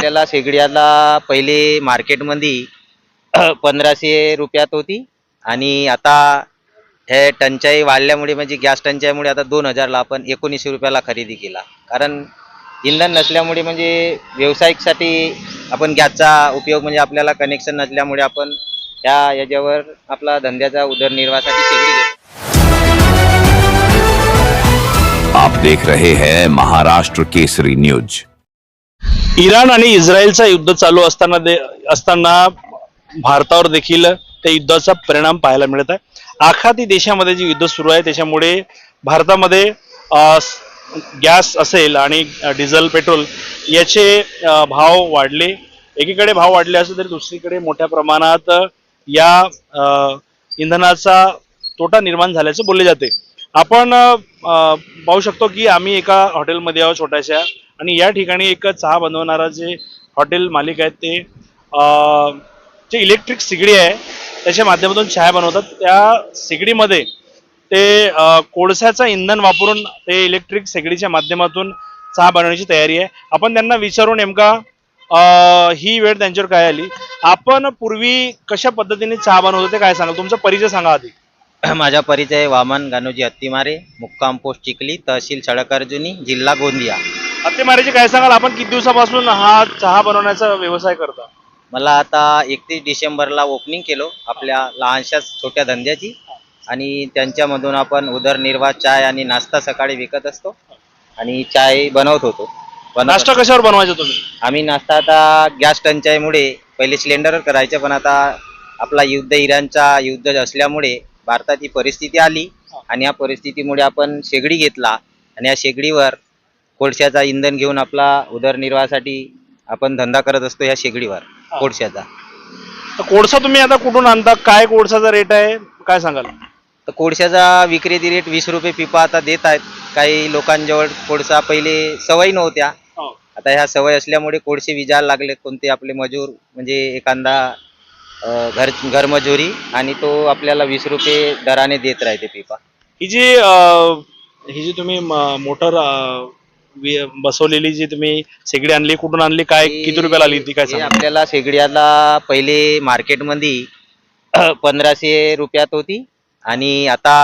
आपल्याला शेगडीला पहिले मार्केटमध्ये 1500 रुपयात होती आणि आता हे टंचाई वाढल्यामुळे म्हणजे गॅस टंचाईमुळे आता 2000ला आपण 1900 रुपयाला खरेदी केला. कारण इंधन नसल्यामुळे म्हणजे व्यावसायिकसाठी आपण गॅसचा उपयोग म्हणजे आपल्याला कनेक्शन नसल्यामुळे आपण याच्यावर आपला धंद्याचा उदरनिर्वाहासाठी शेगडी घेतो. आप देख रहे हैं महाराष्ट्र केसरी न्यूज. इराण आणि इस्रायलचा युद्ध चालू असताना भारतावर देखील त्या युद्धाचा परिणाम पाहायला मिळत आहे. आखाती देशामध्ये जे युद्ध सुरू आहे त्याच्यामुळे भारतामध्ये गॅस असेल आणि डिझेल पेट्रोल याचे भाव वाढले. एकीकडे भाव वाढले असले तरी दुसरीकडे मोठ्या प्रमाणात या इंधनाचा तोटा निर्माण झाल्याचे बोलले जाते. आपण पाहू शकतो की आम्ही एका हॉटेलमध्ये आहोत छोट्याशा, आणि या ठिकाणी एक चहा बनवणारा जे हॉटेल मालिक आहेत ते जे इलेक्ट्रिक सिगडी आहे त्याच्या माध्यमातून चहा बनवतात. त्या सिगडीमध्ये ते कोळशाचं इंधन वापरून ते इलेक्ट्रिक सिगडीच्या माध्यमातून चहा बनवण्याची तयारी आहे. आपण त्यांना विचारू नेमका ही वेळ त्यांच्यावर काय आली. आपण पूर्वी कशा पद्धतीने चहा बनवतो ते काय सांगाल? तुमचा परिचय सांगा आधी. माझा परिचय वामन गानोजी हत्तीमारे, मुक्काम पोस्ट चिखली, तहसील सडकअर्जुनी, जिल्हा गोंदिया. हत्तीमारेची काय सांगाल? आपण किती दिवसापासून हा चहा बनवण्याचा व्यवसाय करता? मला आता 31 डिसेंबरला ओपनिंग केलो आपल्या लहानशा छोट्या धंद्याची, आणि त्यांच्यामधून आपण उदरनिर्वाह चाय आणि नाश्ता सकाळी विकत असतो आणि चाय बनवत होतो. नाश्ता कशावर बनवायचा तुम्ही? आम्ही नाश्ता आता गॅस टंचाईमुळे पहिले सिलेंडरवर करायचं, पण आता आपला इराणचा युद्ध असल्यामुळे भारताची परिस्थिती आली आणि या परिस्थितीमुळे आपण शेगडी घेतला आणि या शेगडीवर कोळशाचा इंधन घेऊन आपला उदरनिर्वाहासाठी आपण धंदा करत असतो या शेगडीवर कोळशाचा. तर कोळसा तुम्ही आता कुठून आणता? काय कोळसाचा रेट आहे काय सांगाल? तर कोळशाचा विक्रेती रेट 20 रुपये पिपा आता देत आहेत. काही लोकांजवळ कोळसा पहिले सवय नव्हत्या, आता ह्या सवय असल्यामुळे कोळसे विजायला लागले. कोणते आपले मजूर म्हणजे एखादा घरमजुरी, आणि तो आपल्याला 20 रुपये दराने देत राहते पिपा. ही जी तुम्ही मोटर बसवलेली जी तुम्ही शेगडी आणली, कुठून आणली, काय किती रुपयाला आली ती काय सांगा? आपल्याला शेगडीला पहिले मार्केटमध्ये 1500 रुपयात होती आणि आता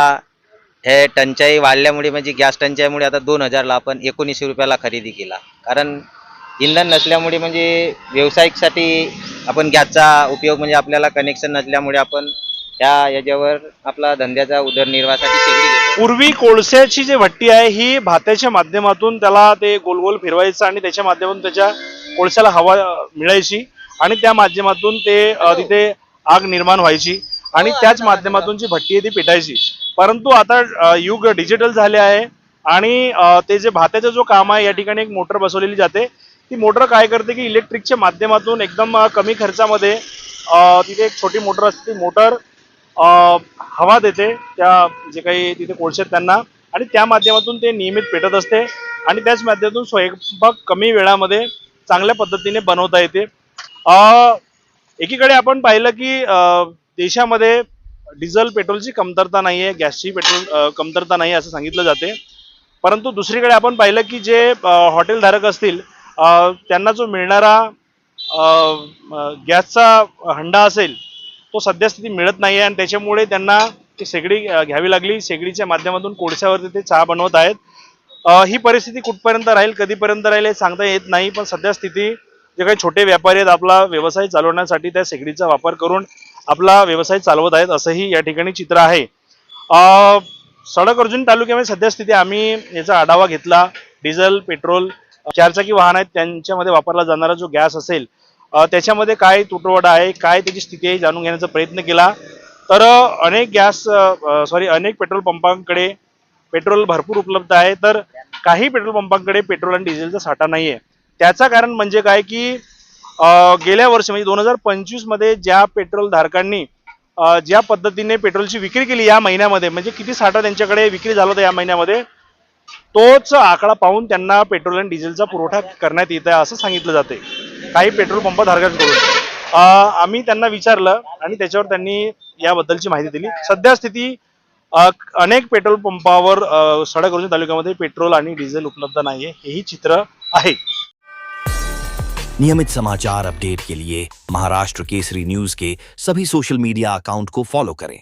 हे टंचाई वाढल्यामुळे म्हणजे गॅस टंचाईमुळे आता 2000ला आपण 1900 रुपयाला खरेदी केला. कारण इंधन नसल्यामुळे म्हणजे व्यावसायिकसाठी आपण गॅसचा उपयोग म्हणजे आपल्याला कनेक्शन नसल्यामुळे आपण याच्यावर आपला धंद्याचा उदरनिर्वाहासाठी शेगडी घेतो. पूर्वी कोळशाची जी भट्टी आहे ही भात्याच्या माध्यमातून त्याला ते गोल गोल फिरवायचं आणि त्याच्या माध्यमातून त्याच्या कोळशाला हवा मिळायची आणि त्या माध्यमातून ते तिथे आग निर्माण व्हायची आणि त्याच माध्यमातून जी भट्टी आहे ती पेटायची. परंतु आता युग डिजिटल झाले आहे आणि ते जे भात्याचं जो काम आहे या ठिकाणी एक मोटर बसवलेली जाते. ती मोटर काय करते की इलेक्ट्रिकच्या माध्यमातून एकदम कमी खर्चामध्ये तिथे एक छोटी मोटर असते. ती मोटर हवा देते त्या जे काही तिथे कोळसे आहेत त्यांना, आणि त्या माध्यमातून ते नियमित पेटत असते आणि त्याच माध्यमातून स्वयंपाक कमी वेळामध्ये चांगल्या पद्धतीने बनवता येते. एकीकडे आपण पाहिलं की देशामध्ये डिझेल पेट्रोलची कमतरता नाही आहे, गॅसची पेट्रोल कमतरता नाही असं सांगितलं जाते. परंतु दुसरीकडे आपण पाहिलं की जे हॉटेल धारक असतील त्यांना जो मिळणारा गॅसचा हंडा असेल तो सध्यास्थिती मिळत नाही आहे आणि त्याच्यामुळे त्यांना ती शेगडी घ्यावी लागली. शेगडीच्या माध्यमातून कोळशावरती ते चहा बनवत आहेत. ही परिस्थिती कुठपर्यंत राहील, कधीपर्यंत राहील हे सांगता येत नाही, पण सध्या स्थिती जे काही छोटे व्यापारी आहेत आपला व्यवसाय चालवण्यासाठी त्या शेगडीचा वापर करून आपला व्यवसाय चालवत आहेत असंही या ठिकाणी चित्र आहे. सडकअर्जुनी तालुक्यामध्ये सध्या स्थिती आम्ही याचा आढावा घेतला. डिझेल पेट्रोल चारचाकी वाहन आहेत त्यांच्यामध्ये वापरला जाणारा जो गॅस असेल त्याच्यामध्ये काय तुटवडा आहे, काय त्याची स्थिती आहे जाणून घेण्याचा प्रयत्न केला. तर अनेक पेट्रोल पंपांकडे पेट्रोल भरपूर उपलब्ध आहे, तर काही पेट्रोल पंपांकडे पेट्रोल आणि डिझेलचा साठा नाही आहे. त्याचं कारण म्हणजे काय की गेल्या वर्षी म्हणजे 2025 मध्ये ज्या पेट्रोल धारकांनी ज्या पद्धतीने पेट्रोलची विक्री केली या महिन्यामध्ये, म्हणजे किती साठा त्यांच्याकडे विक्री झाला होता या महिन्यामध्ये, तोच आकडा पाहून त्यांना पेट्रोल आणि डिझेलचा पुरवठा करण्यात येत आहे असं सांगितलं जाते काही पेट्रोल पंप धारकांकडून. आम्ही त्यांना विचारलं आणि त्याच्यावर त्यांनी याबद्दलची माहिती दिली. सध्या स्थिती अनेक पेट्रोल पंपावर सडकअर्जुनी तालुक्यामध्ये पेट्रोल आणि डिझेल उपलब्ध नाहीये, हेही चित्र आहे. नियमित समाचार अपडेट के लिए महाराष्ट्र केसरी न्यूज के सभी सोशल मीडिया अकाउंट को फॉलो करें